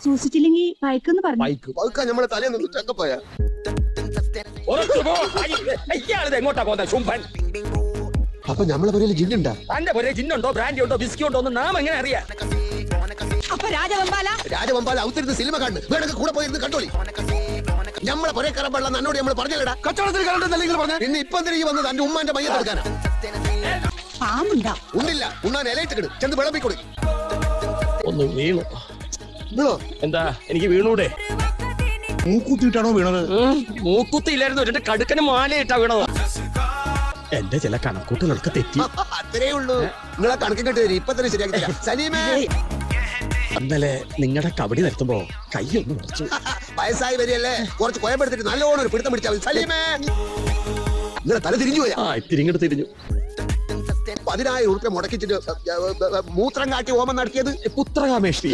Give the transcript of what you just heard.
സൂക്ഷിച്ചില്ലെങ്കിൽ പയക്കെന്ന് പറഞ്ഞു. നമ്മളെ തലേന്ന് ചക്കപ്പോയ എങ്ങോട്ടാ പോകുന്ന ശുംഭൻ? അപ്പൊ നമ്മളെ പുരയില് ജിന്നുണ്ടാ? തന്റെ പുരേ ജിന്നുണ്ടോ ബ്രാൻഡി ഉണ്ടോ ബിസ്കി ഉണ്ടോ എന്ന് നാം എങ്ങനെ അറിയാം? അപ്പൊ രാജവമ്പാല ഔത്തിരുന്ന് സിനിമ കണ്ട് വേണമെങ്കിൽ കൂടെ പോയിരുന്ന് കണ്ടോളി. നമ്മളെ പുരേ കയറാൻ പാടില്ല എന്നോട് നമ്മൾ പറഞ്ഞല്ലടാ. കച്ചവടത്തിന് കണ്ടിട്ടല്ലേ പറഞ്ഞു? പിന്നെ ഇപ്പൊ തിരികെ വന്നത് എന്റെ ഉമ്മാന്റെ മയ്യത്തെടുക്കാനാ. പാമ്പുണ്ടാ? ഉണ്ടില്ല, ഉണ്ണാൻ ഇലയിട്ടിക്കിട് ചെന്ന് വിളമ്പിക്കൊടു. ഒന്ന് വീണു. വീണോ? എന്താ എനിക്ക് വീണൂടെ? മൂക്കുത്തിയിട്ടാണോ വീണത്? മൂക്കുത്തിയില്ലായിരുന്നു, എന്റെ കടുക്കന് മാലയിട്ടാ വീണത്. എന്റെ ചില കണക്കൂട്ടുകൾക്ക് തെറ്റി. അത്രേ ഉള്ളൂ. നിങ്ങളെ കണക്ക് കേട്ട് തരും, ഇപ്പൊ തന്നെ ശരിയാക്കി തരാം. സലീമേ, ഇന്നലെ നിങ്ങളുടെ കബഡി നിർത്തുമ്പോ കൈയൊന്ന് മുറിച്ചു. വയസ്സായി വരികയല്ലേ, കുറച്ച് കൊയപ്പെടുത്തിട്ട് നല്ലോണം ഒരു പിടുത്തം പിടിച്ചാൽ മതി. സലീമേ, നിങ്ങളെ തല തിരിഞ്ഞു പോയാ? തിരിങ്ങോട്ട് തിരിഞ്ഞു. 10,000 ഉറുപ്പ്യ മുടക്കിച്ചിട്ട് മൂത്രം കാട്ടി ഓമം നടത്തിയത് പുത്രകാമേഷ്ടി.